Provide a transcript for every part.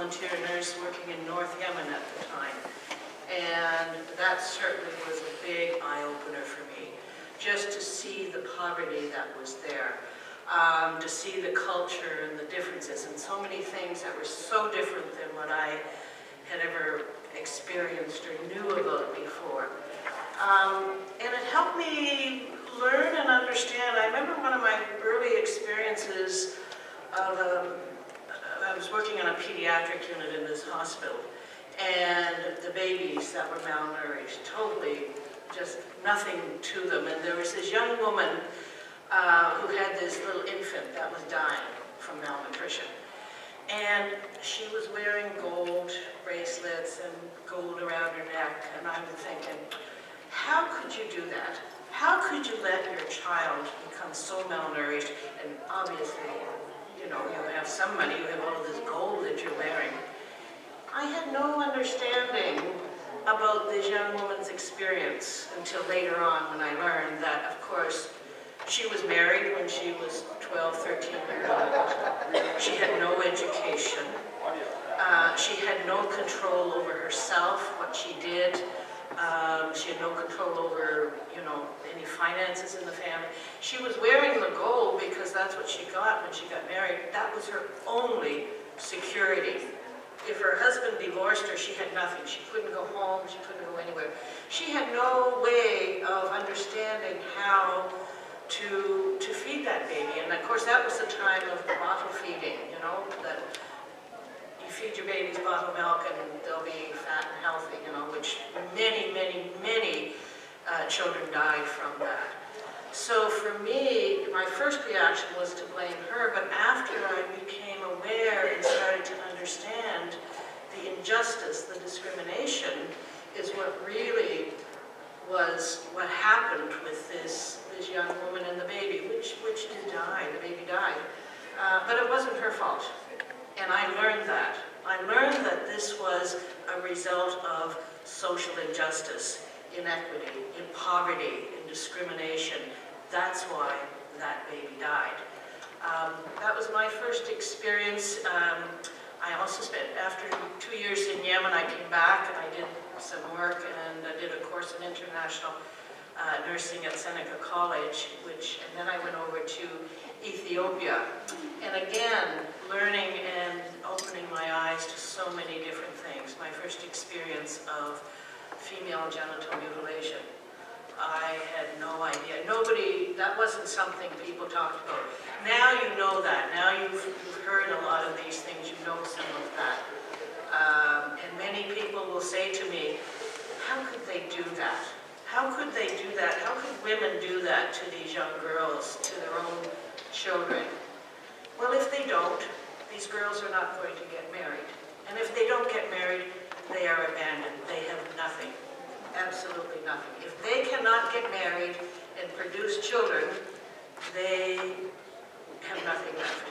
volunteer nurse working in North Yemen at the time. And that certainly was a big eye-opener for me, just to see the poverty that was there, to see the culture and the differences, and so many things that were so different than what I had ever experienced or knew about before. And it helped me learn and understand. I remember one of my early experiences of I was working on a pediatric unit in this hospital, and the babies that were malnourished, totally just nothing to them. And there was this young woman who had this little infant that was dying from malnutrition. And she was wearing gold bracelets and gold around her neck, and I'm thinking, how could you do that? How could you let your child become so malnourished? And obviously, you know, you have some money, you have all of this gold that you're wearing. I had no understanding about this young woman's experience until later on, when I learned that, of course, she was married when she was 12, 13 years old. She had no education. She had no control over herself, what she did. She had no control over, you know, any finances in the family. She was wearing the gold because that's what she got when she got married. That was her only security. If her husband divorced her, she had nothing. She couldn't go home, she couldn't go anywhere. She had no way of understanding how to feed that baby. And of course that was the time of the bottle feeding, you know, that you feed your babies bottled milk and they'll be fat and healthy, you know, which many, many, many children died from that. So for me, my first reaction was to blame her, but after I became aware and started to understand the injustice, the discrimination, is what really was what happened with this young woman and the baby, which did die, the baby died. But it wasn't her fault. And I learned that. I learned that this was a result of social injustice, inequity, in poverty, in discrimination. That's why that baby died. That was my first experience. I also spent, after 2 years in Yemen, I came back and I did some work, and I did a course in international nursing at Seneca College, and then I went over to Ethiopia. And again, learning and opening my eyes to so many different things. My first experience of female genital mutilation. I had no idea. That wasn't something people talked about. Now you know that. Now you've heard a lot of these things. You know some of that. And many people will say to me, how could they do that? How could they do that? How could women do that to these young girls, to their own children? Well, if they don't, these girls are not going to get married. And if they don't get married, they are abandoned. They have nothing. Absolutely nothing. If they cannot get married and produce children, they have nothing left.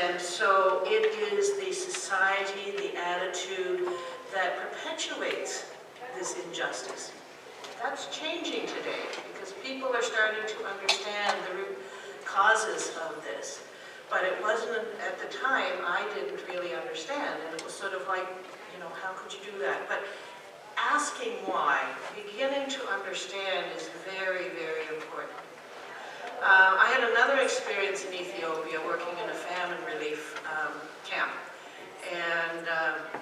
And so it is the society, the attitude that perpetuates this injustice. That's changing today because people are starting to understand the root causes of this. But it wasn't, at the time, I didn't really understand. And it was sort of like, you know, how could you do that? But asking why, beginning to understand is very, very important. I had another experience in Ethiopia working in a famine relief camp. And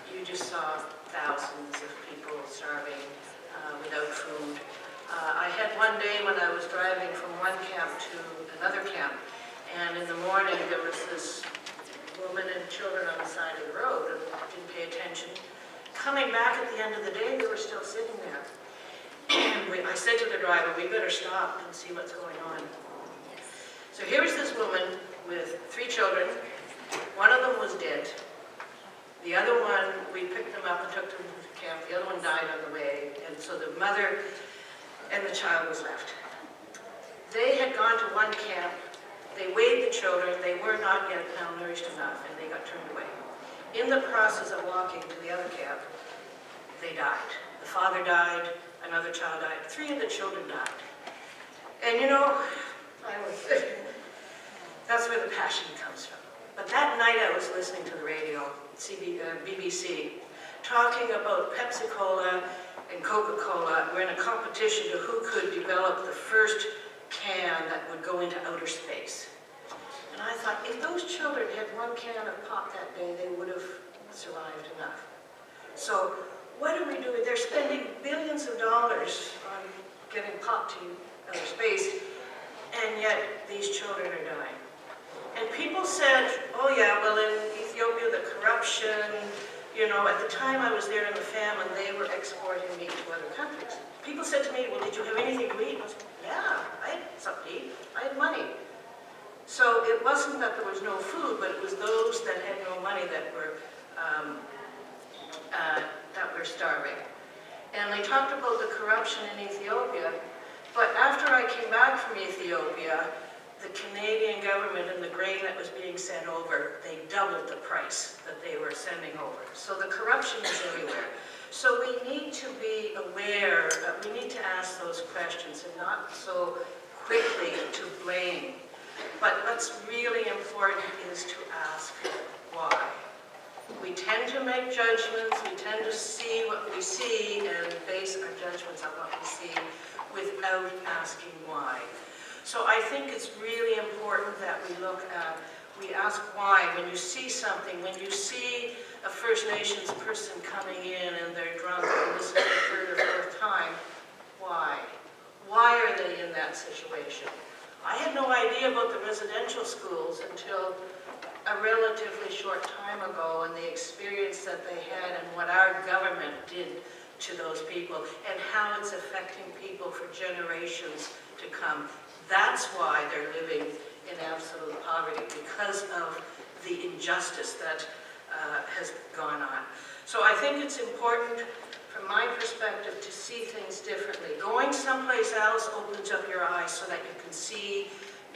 you just saw thousands of people starving without food. I had one day when I was driving from one camp to another camp, and in the morning there was this woman and children on the side of the road and didn't pay attention. Coming back at the end of the day, they were still sitting there. And I said to the driver, we better stop and see what's going on. So here was this woman with 3 children. One of them was dead. The other one, we picked them up and took them to the camp. The other one died on the way. And so the mother and the child was left. They had gone to one camp. They weighed the children. They were not yet malnourished enough, and they got turned away. In the process of walking to the other camp, they died. The father died, another child died, 3 of the children died. And you know, that's where the passion comes from. But that night I was listening to the radio, BBC, talking about Pepsi-Cola and Coca-Cola were in a competition to who could develop the first can that would go into outer space. And I thought, if those children had one can of pop that day, they would have survived enough. So what are we doing? They're spending billions of dollars on getting pop to outer space, and yet these children are dying. And people said, oh yeah, well in Ethiopia the corruption, you know, at the time I was there in the famine, they were exporting meat to other countries. People said to me, well, did you have anything to eat? I said, yeah, I had something to eat. I had money. So it wasn't that there was no food, but it was those that had no money that were starving. And they talked about the corruption in Ethiopia, but after I came back from Ethiopia, the Canadian government and the grain that was being sent over, they doubled the price that they were sending over. So the corruption is everywhere. So we need to be aware, we need to ask those questions and not so quickly to blame. But what's really important is to ask why. We tend to make judgments, we tend to see what we see and base our judgments on what we see without asking why. So I think it's really important that we ask why. When you see something, when you see a First Nations person coming in and they're drunk and this is the third or fourth time, why? Why are they in that situation? I had no idea about the residential schools until a relatively short time ago and the experience that they had and what our government did to those people and how it's affecting people for generations to come. That's why they're living in absolute poverty, because of the injustice that has gone on. So I think it's important, from my perspective, to see things differently. Going someplace else opens up your eyes so that you can see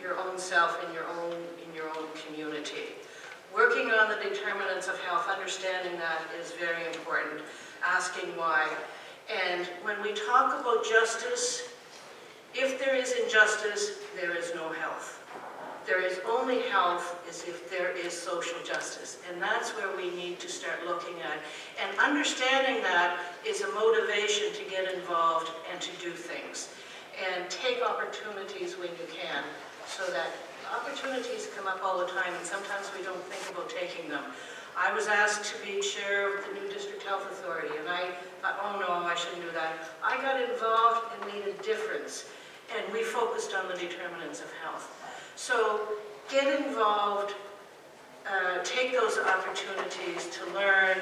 your own self in your own community. Working on the determinants of health, understanding that is very important, asking why. And when we talk about justice, if there is injustice, there is no health. There is only health is if there is social justice. And that's where we need to start looking at. And understanding that is a motivation to get involved and to do things. And take opportunities when you can, so that opportunities come up all the time, and sometimes we don't think about taking them. I was asked to be chair of the new District Health Authority, and I thought, oh no, I shouldn't do that. I got involved and made a difference, and we focused on the determinants of health. So get involved, take those opportunities to learn,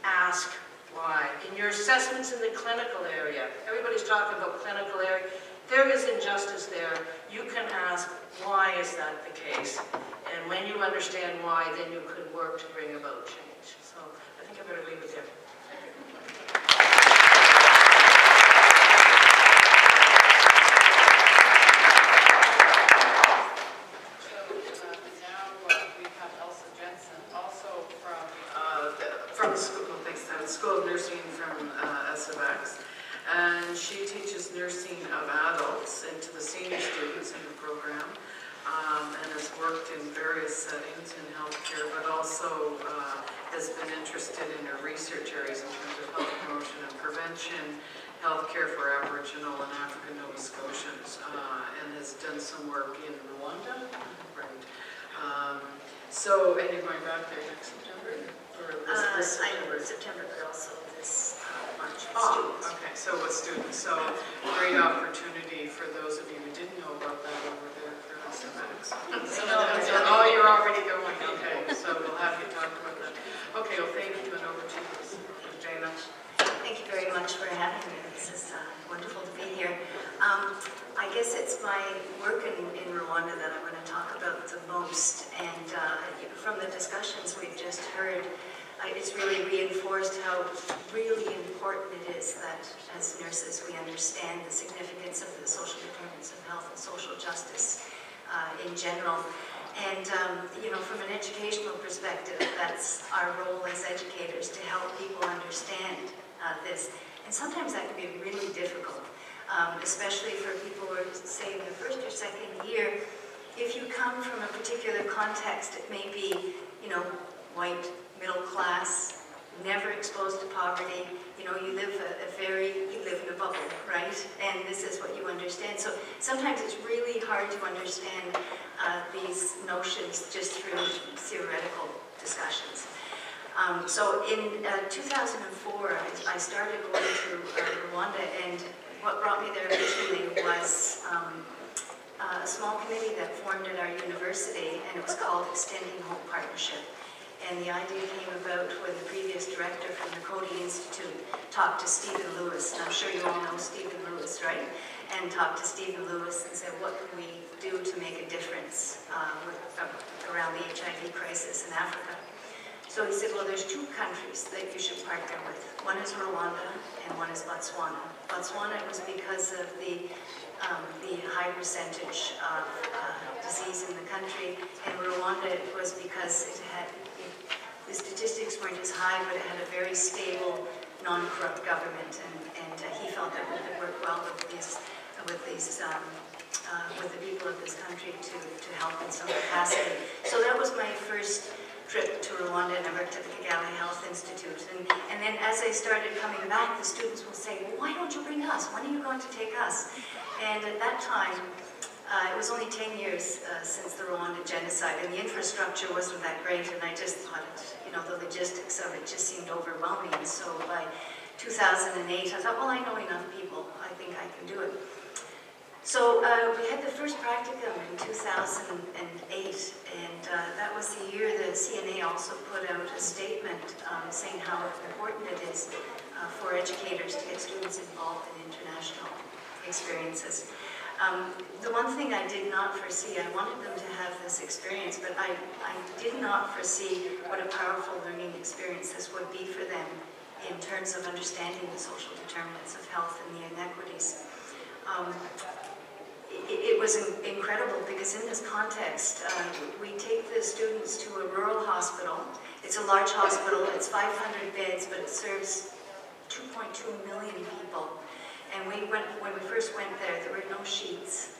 ask why. In your assessments in the clinical area, everybody's talking about clinical area, there is injustice there. You can ask, why is that the case? And when you understand why, then you can work to bring about change. So I think I better leave it there. From the school, School of Nursing from SFX, and she teaches nursing of adults into the senior students in the program, and has worked in various settings in healthcare, but also has been interested in her research areas in terms of health promotion and prevention, healthcare for Aboriginal and African Nova Scotians, and has done some work in Rwanda, right? And you're going back there next September? Or this September? September, but also this March. Oh, okay, so with students. So great opportunity for those of you who didn't know about that over there for SFX. Oh, you're already going. Okay, so we'll have you talk about that. Okay, well, thank you, and over to you, Jana. Thank you very much for having me. This is wonderful to be here. I guess it's my work in Rwanda that I'm going to talk about the most. And from the discussions we've just heard, it's really reinforced how really important it is that as nurses we understand the significance of the social determinants of health and social justice in general. And from an educational perspective, that's our role as educators, to help people understand this. And sometimes that can be really difficult, especially for people who are, say, in the first or second year. If you come from a particular context, it may be, white middle class, never exposed to poverty. You know, you live in a bubble, right? And this is what you understand. So sometimes it's really hard to understand these notions just through theoretical discussions. So in 2004, I started going to Rwanda, and what brought me there originally was a small committee that formed at our university, and it was called Extending Hope Partnership. And the idea came about when the previous director from the Coady Institute talked to Stephen Lewis, and I'm sure you all know Stephen Lewis, right? And talked to Stephen Lewis and said, what can we do to make a difference around the HIV crisis in Africa? So he said, well, there's two countries that you should partner with. One is Rwanda and one is Botswana. Botswana was because of the high percentage of disease in the country, and Rwanda was because the statistics weren't as high, but it had a very stable, non-corrupt government, and he felt that we could work well with the people of this country to help in some capacity. So that was my first trip to Rwanda, and I worked at the Kigali Health Institute. And then as I started coming back, the students will say, well, why don't you bring us? When are you going to take us? And at that time, it was only 10 years since the Rwanda genocide, and the infrastructure wasn't that great, and I just thought, the logistics of it just seemed overwhelming. And so by 2008, I thought, well, I know enough people. I think I can do it. So we had the first practicum in 2008, and that was the year the CNA also put out a statement saying how important it is for educators to get students involved in international experiences. The one thing I did not foresee, I wanted them to have this experience, but I did not foresee what a powerful learning experience this would be for them in terms of understanding the social determinants of health and the inequities. It was incredible because in this context, we take the students to a rural hospital. It's a large hospital, it's 500 beds, but it serves 2.2 million people. And when we first went there were no sheets,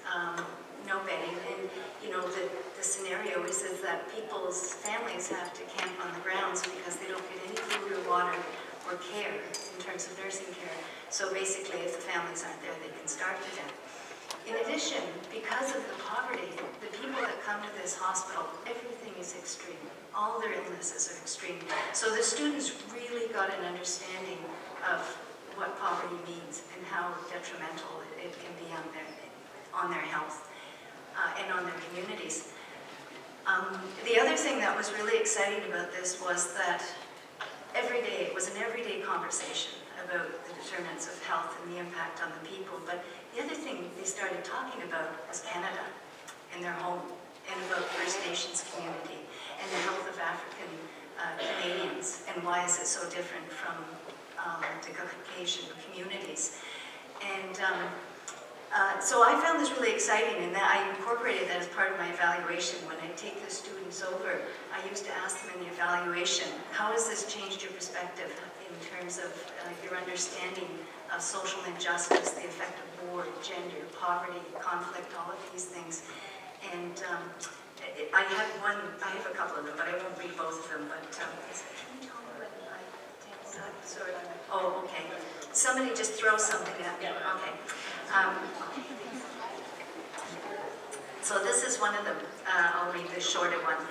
no bedding, and the scenario is that people's families have to camp on the grounds because they don't get any food or water or care in terms of nursing care. So basically, if the families aren't there, they can starve to death. In addition, because of the poverty, the people that come to this hospital, everything is extreme. All their illnesses are extreme. So the students really got an understanding of what poverty means and how detrimental it can be on their health and on their communities. The other thing that was really exciting about this was that it was an everyday conversation about the determinants of health and the impact on the people. But the other thing they started talking about was Canada and their home, and about First Nations community and the health of African Canadians, and why is it so different from the Caucasian communities. And so I found this really exciting, and I incorporated that as part of my evaluation. When I take the students over, I used to ask them in the evaluation, how has this changed your perspective in terms of your understanding of social injustice, the effect of war, gender, poverty, conflict, all of these things. And I have a couple of them, but I won't read both of them. But can you tell me when I take that sort of? Oh, okay. Somebody just throw something at me. Okay. So this is one of them. I'll read the shorter one.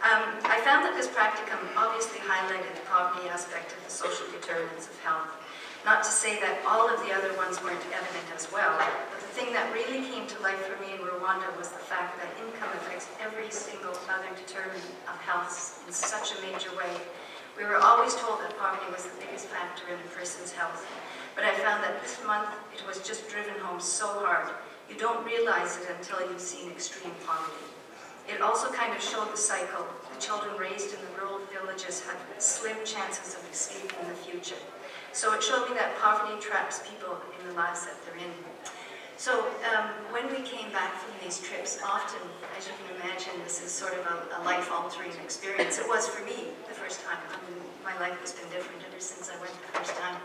I found that this practicum obviously highlighted the poverty aspect of the social determinants of health. Not to say that all of the other ones weren't evident as well, but the thing that really came to life for me in Rwanda was the fact that income affects every single other determinant of health in such a major way. We were always told that poverty was the biggest factor in a person's health, but I found that this month it was just driven home so hard. You don't realize it until you've seen extreme poverty. It also kind of showed the cycle. The children raised in the rural villages had slim chances of escaping in the future. So it showed me that poverty traps people in the lives that they're in. So when we came back from these trips, often, as you can imagine, this is sort of a life-altering experience. It was for me the first time. I mean, my life has been different ever since I went the first time.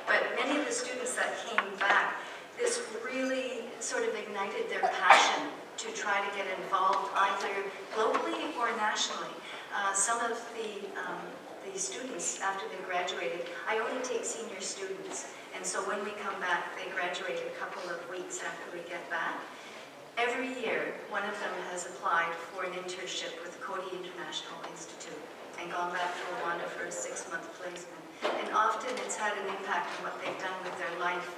But many of the students that came back, this really sort of ignited their passion to try to get involved either locally or nationally. some of the students, after they graduated, I only take senior students, and so when we come back, they graduate a couple of weeks after we get back. Every year, one of them has applied for an internship with the Coady International Institute and gone back to Rwanda for a 6-month placement. And often it's had an impact on what they've done with their life.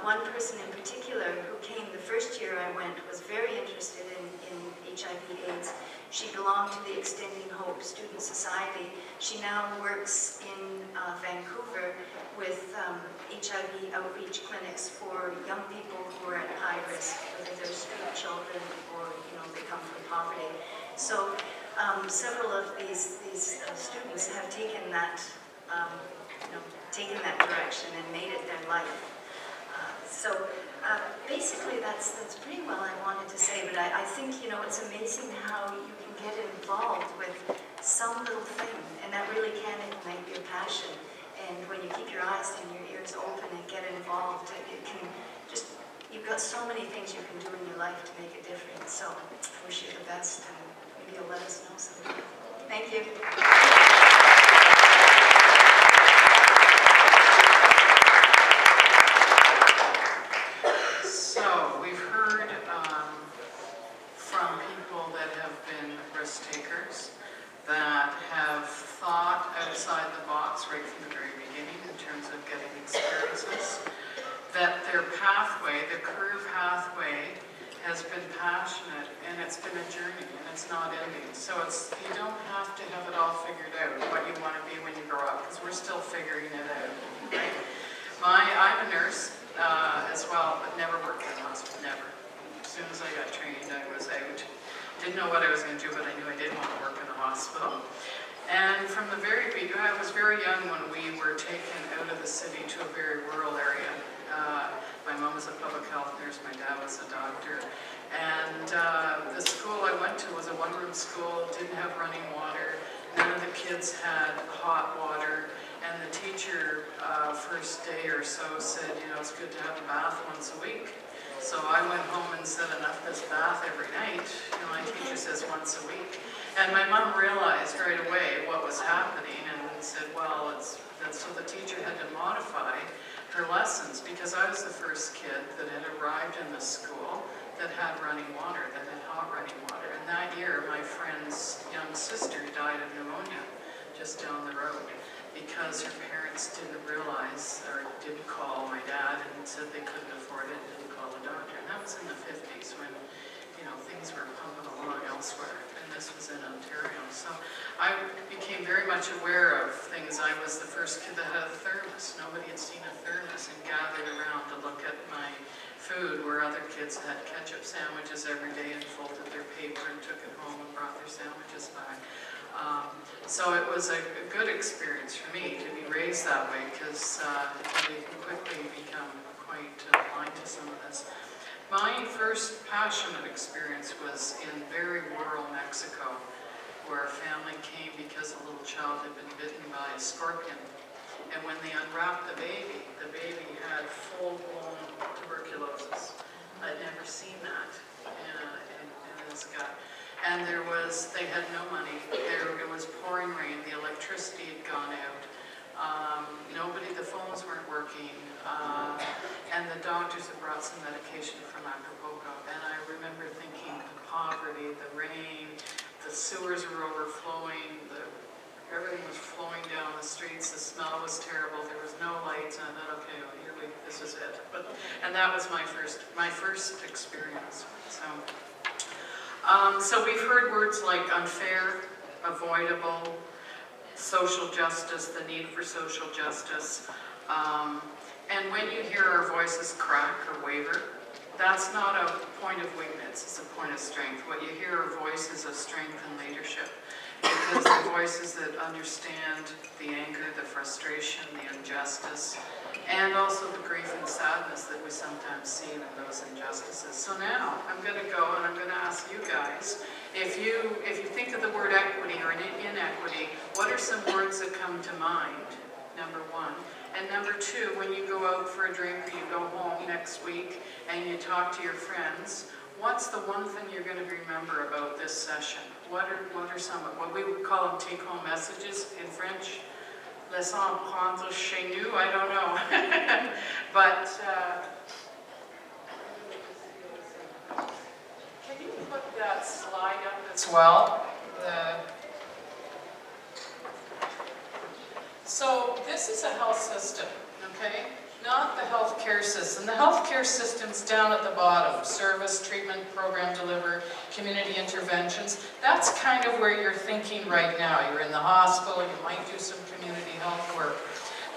One person in particular who came the first year I went was very interested in HIV/AIDS. She belonged to the Extending Hope Student Society. She now works in Vancouver with HIV outreach clinics for young people who are at high risk, whether they're street children or they come from poverty. So several of these students have taken that taken that direction and made it their life. Basically that's pretty well I wanted to say, but I think it's amazing how you can get involved with some little thing, and that really can ignite your passion. And when you keep your eyes and your ears open and get involved, it can just, you've got so many things you can do in your life to make a difference. So I wish you the best, and maybe you'll let us know sometime. Thank you. So we've heard from people that have been risk takers, that have thought outside the box right from the very beginning in terms of getting experiences, that their pathway, their career pathway, has been passionate, and it's been a journey, and it's not ending. So you don't have to have it all figured out, what you want to be when you grow up, because we're still figuring it out, right? I'm a nurse as well, but never worked in a hospital, never. As soon as I got trained, I was out. Didn't know what I was going to do, but I knew I did want to work in a hospital. And from the very beginning, I was very young when we were taken out of the city to a very rural area. My mom was a public health nurse, my dad was a doctor. And the school I went to was a one-room school, didn't have running water. None of the kids had hot water. And the teacher, first day or so, said, it's good to have a bath once a week. So I went home and said, enough this bath every night. My teacher says once a week. And my mom realized right away what was happening and said, well, so the teacher had to modify her lessons, because I was the first kid that had arrived in the school that had running water, that had hot running water. And that year, my friend's young sister died of pneumonia just down the road, because her parents didn't realize or didn't call my dad and said they couldn't afford it, didn't call the doctor. And that was in the 50s when, things were pumping along elsewhere, and this was in Ontario. So I became very much aware of things. I was the first kid that had a thermos. Nobody had seen a thermos, and gathered around to look at my food, where other kids had ketchup sandwiches every day and folded their paper and took it home and brought their sandwiches back. So it was a good experience for me to be raised that way, because you can quickly become quite blind to some of this. My first passionate experience was in very rural Mexico, where a family came because a little child had been bitten by a scorpion. And when they unwrapped the baby had full-blown tuberculosis. I'd never seen that in his gut. And they had no money. It was pouring rain. The electricity had gone out. The phones weren't working. And the doctors had brought some medication from Acapulco. And I remember thinking, the poverty, the rain, the sewers were overflowing, everything was flowing down the streets, the smell was terrible, there was no lights, and I thought, okay, well, this is it. And that was my first experience. So we've heard words like unfair, avoidable, social justice, the need for social justice. And when you hear our voices crack or waver, that's not a point of weakness, it's a point of strength. What you hear are voices of strength and leadership, because they're voices that understand the anger, the frustration, the injustice, and also the grief and sadness that we sometimes see in those injustices. So now I'm going to go and I'm going to ask you guys, if you think of the word equity or inequity, what are some words that come to mind? Number one. And number two, when you go out for a drink or you go home next week and you talk to your friends, what's the one thing you're going to remember about this session? what are some, what we would call them take-home messages in French? Laissons prendre chez nous, I don't know. But, can you put that slide up as well? So this is a health system, okay? Not the healthcare system. The healthcare system's down at the bottom. Service, treatment, program deliver, community interventions. That's kind of where you're thinking right now. You're in the hospital, you might do some community health work.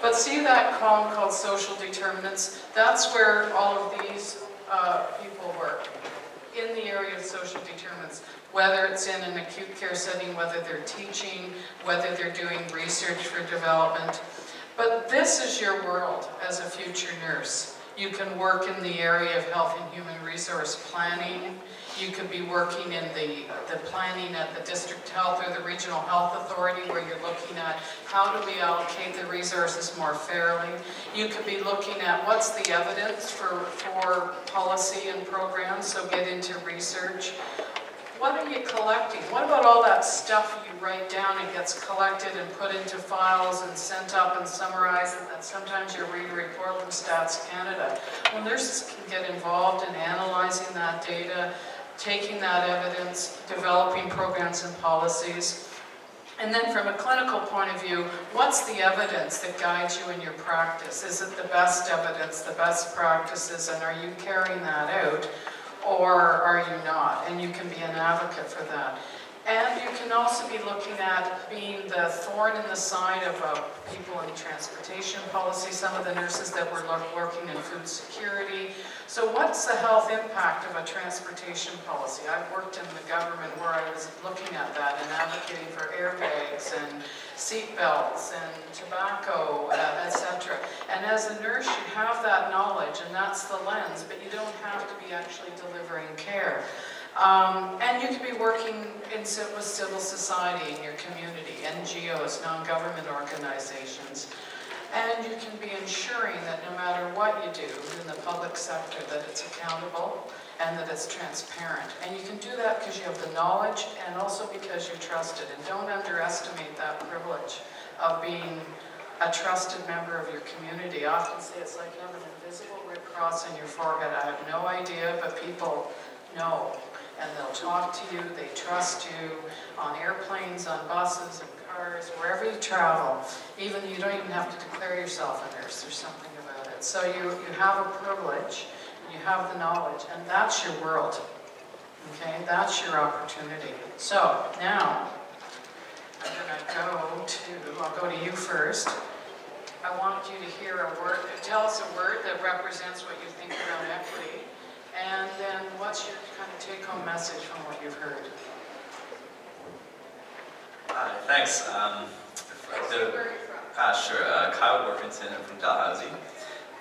But see that column called social determinants? That's where all of these people work, in the area of social determinants. Whether it's in an acute care setting, whether they're teaching, whether they're doing research for development. But this is your world as a future nurse. You can work in the area of health and human resource planning. You could be working in the planning at the district health or the regional health authority, where you're looking at how do we allocate the resources more fairly. You could be looking at what's the evidence for policy and programs, so get into research. What are you collecting? What about all that stuff you write down and gets collected and put into files and sent up and summarized, and then sometimes you read a report from Stats Canada? Well, nurses can get involved in analyzing that data, taking that evidence, developing programs and policies. And then from a clinical point of view, what's the evidence that guides you in your practice? Is it the best evidence, the best practices, and are you carrying that out? Or are you not? And you can be an advocate for that. And you can also be looking at being the thorn in the side of people in transportation policy, some of the nurses that were working in food security. So what's the health impact of a transportation policy? I've worked in the government where I was looking at that and advocating for airbags and seat belts and tobacco, etc. And as a nurse, you have that knowledge, and that's the lens, but you don't have to be actually delivering care. And you can be working with civil society in your community, NGOs, non-government organizations. And you can be ensuring that no matter what you do in the public sector, that it's accountable and that it's transparent. And you can do that because you have the knowledge and also because you're trusted. And don't underestimate that privilege of being a trusted member of your community. I often say it's like having an invisible red cross on your forehead. I have no idea, but people know. And they'll talk to you, they trust you on airplanes, on buses, and cars, wherever you travel. Even you don't even have to declare yourself a nurse, there's something about it. So you have a privilege, you have the knowledge, and that's your world. Okay, that's your opportunity. So now, I'll go to you first. I want you to hear a word, tell us a word that represents what you think about equity. And then what's your kind of take-home message from what you've heard? Thanks. Where are you from? Sure. Kyle Workington, I'm from Dalhousie.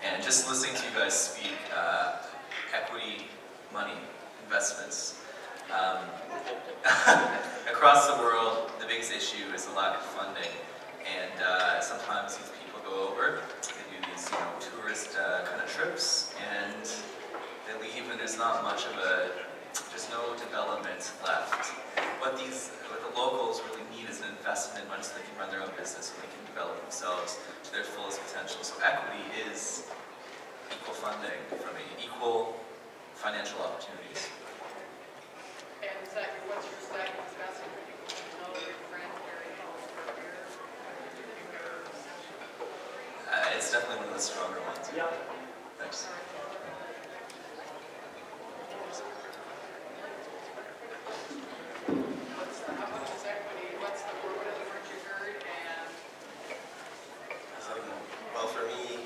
And just listening to you guys speak, equity, money, investments. Across the world, the biggest issue is the lack of funding. And sometimes these people go over, they do these tourist kind of trips, and they leave, and there's not much of there's no development left. What the locals really need is an investment money so they can run their own business and they can develop themselves to their fullest potential. So equity is equal funding for me, equal financial opportunities. And second, what's your second message when you know your friend Gary Hall? It's definitely one of the stronger ones. Yeah. Thanks. Well, for me,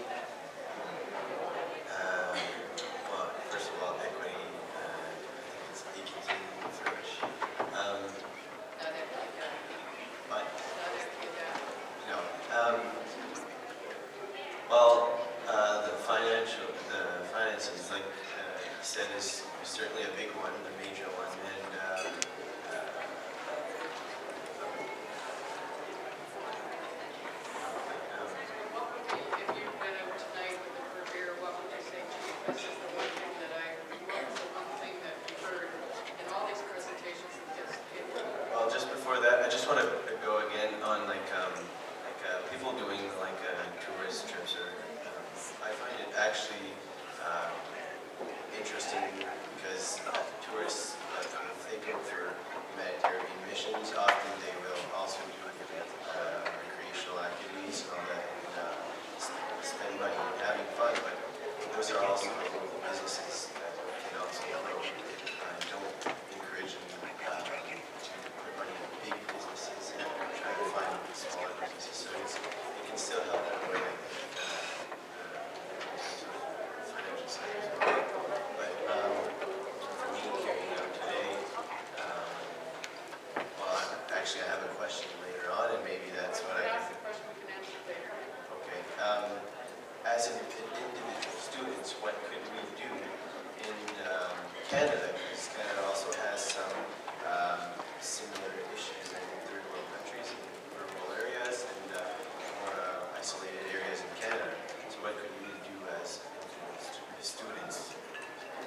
well, first of all, equity, I think it's EQT in French. But, no. Well, the financial actually interesting because tourists, like, if they go for humanitarian missions, often they will also do recreational activities on that and spend money and having fun, but those are also local businesses that can also grow. Don't encourage them to put money in big businesses and try to find smaller businesses. So it can still help that way, I think, financial side as well. But for me, carrying out today, well, actually I have a question later on, and maybe that's what I can... Ask the question, we can answer later. Okay. As individual students, what could we do in Canada? Because Canada also has some similar issues in third world countries and rural areas and more isolated areas in Canada. So what could we do as individual students?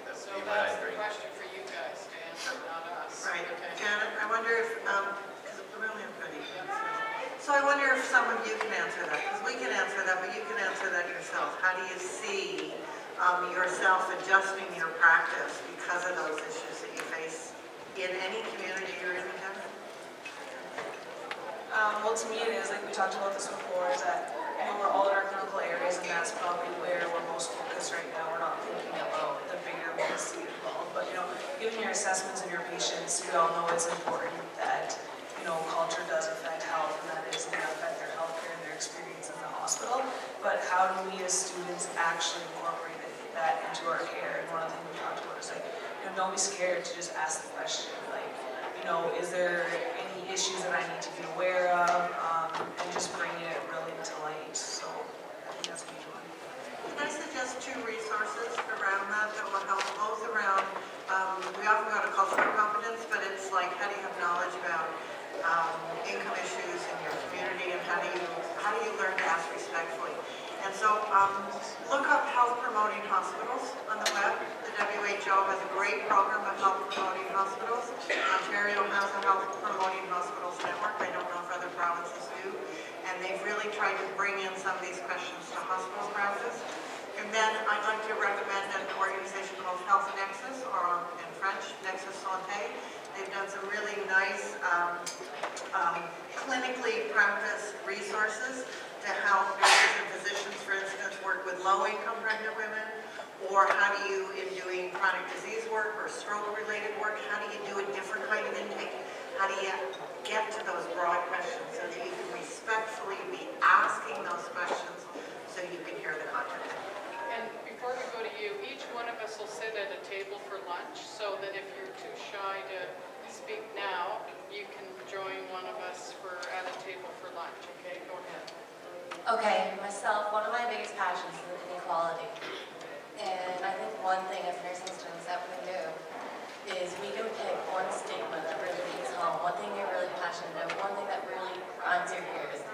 That So would be what that's I'd the bring. question for you guys to answer, not us. Right, Okay. Janet, I wonder if, because we only have 30 minutes. So I wonder if some of you can answer that, because we can answer that, but you can answer that yourself. How do you see yourself adjusting your practice because of those issues that you face in any community you're in Canada? Well, to me it is, like we talked about this before, is that we're all in our clinical areas and that's probably where we're most focused right now. We're not thinking about the bigger policy involved. But, given your assessments and your patients, we all know it's important that, culture does affect health and that is going to affect their healthcare and their experience in the hospital. But how do we as students actually incorporate that into our care? And one of the things we talked about is like, don't be scared to just ask the question, like, is there any issues that I need to be aware of, and just bringing it really to light. So I think that's a huge one. Can I suggest 2 resources around that will help, both around, we often go to cultural competence, but it's like, how do you have knowledge about income issues in your community, and how do you learn to ask respectfully? And so look up health promoting hospitals on the web. The WHO has a great program of health promoting hospitals. Ontario has a health promoting hospitals network. I don't know if other provinces do. And they've really tried to bring in some of these questions to hospital practice. And then I'd like to recommend an organization called Health Nexus, or in French, Nexus Santé. They've done some really nice clinically practiced resources to help nurses and physicians, for instance, work with low-income pregnant women, or how do you, in doing chronic disease work or stroke-related work, how do you do a different kind of intake? How do you get to those broad questions so that you can respectfully be asking those questions so you can hear the content? And before we go to you, each one of us will sit at a table for lunch, so that if you're too shy to speak now, you can join one of us at a table for lunch. Okay, go ahead. Okay, myself, one of my biggest passions is inequality. And I think one thing as nursing students that we do is we can pick one stigma that really hits home, one thing you're really passionate about, one thing that really grinds your gears.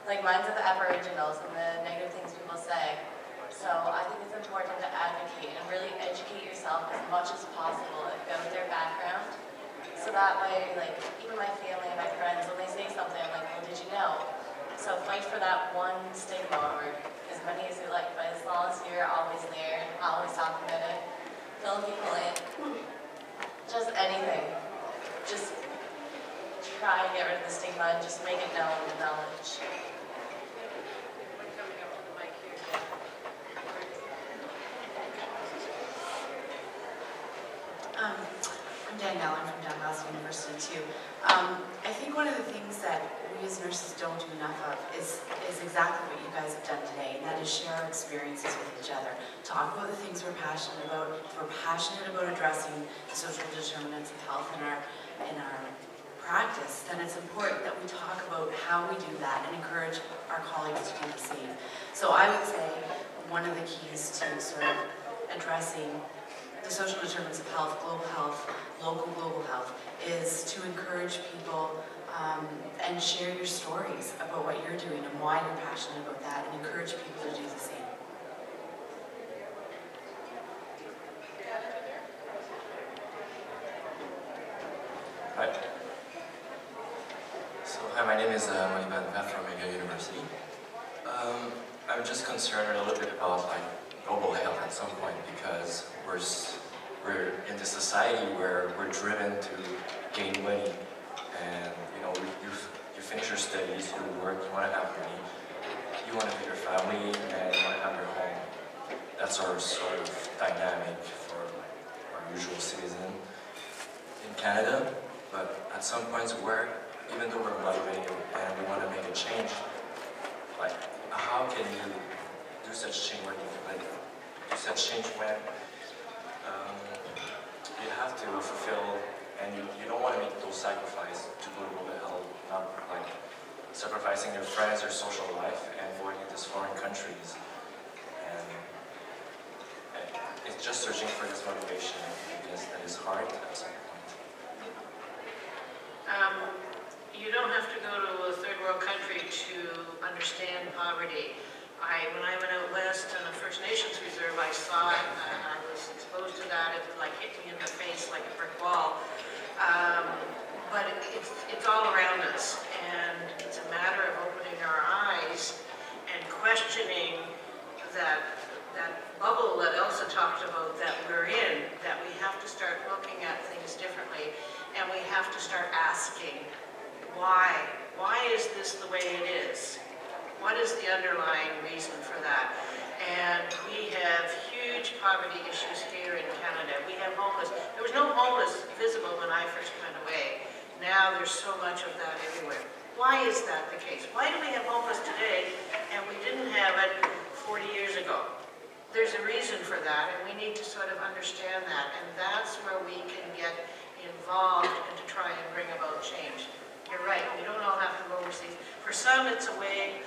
Like mine's at the Aboriginals and the negative things people say. So I think it's important to advocate and really educate yourself as much as possible about their background. So that way, like, even my family and my friends, when they say something, I'm like, well, did you know? So fight for that one stigma, or as many as you like, but as long as you're always there, always talking about it, filling people in, just anything. Just try and get rid of the stigma and just make it known, the knowledge. Anyone coming up to the mic here? I'm Danielle, I'm from Dalhousie University too. I think one of the things that we as nurses don't do enough of is exactly what you guys have done today, and that is share our experiences with each other. Talk about the things we're passionate about. If we're passionate about addressing the social determinants of health in our practice, then it's important that we talk about how we do that and encourage our colleagues to do the same. So I would say one of the keys to sort of addressing the social determinants of health, global health, local global health, is to encourage people and share your stories about what you're doing and why you're passionate about that, and encourage people to do the same. Hi. So, hi, my name is Manipan Phat from McGill University. I'm just concerned a little bit about global health at some point because we're in this society where we're driven to gain money, and you know you finish your studies, you work, you want to have money, you want to feed your family, and you want to have your home. That's our sort of dynamic for our usual citizen in Canada. But at some points even though we're motivated and we want to make a change, like how can you do such change when you have to fulfill and you don't want to make those sacrifices to go to global health, not like sacrificing your friends, your social life, and going into these foreign countries. And it's just searching for this motivation, I guess, that is hard at some point. You don't have to go to a third world country to understand poverty. When I went out west on a First Nations reserve, I saw it, I was exposed to that, it like hit me in the face like a brick wall. But it's all around us, and it's a matter of opening our eyes and questioning that bubble that Elsa talked about that we're in, that we have to start looking at things differently, and we have to start asking, why? Why is this the way it is? What is the underlying reason for that? And we have huge poverty issues here in Canada. We have homeless. There was no homeless visible when I first went away. Now there's so much of that everywhere. Why is that the case? Why do we have homeless today and we didn't have it 40 years ago? There's a reason for that, and we need to sort of understand that, and that's where we can get involved and to try and bring about change. You're right, we don't all have to go overseas. For some, it's a way,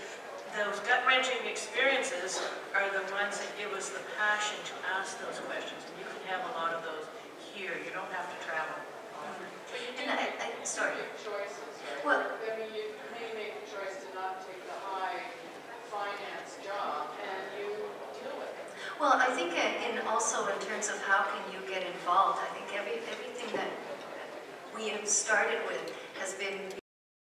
those gut-wrenching experiences are the ones that give us the passion to ask those questions, and you can have a lot of those here. You don't have to travel. And sorry. Choices, right? Well, I mean, you may make the choice to not take the high finance job, and you deal with it. Well, I think also in terms of how can you get involved, I think everything that we have started with has been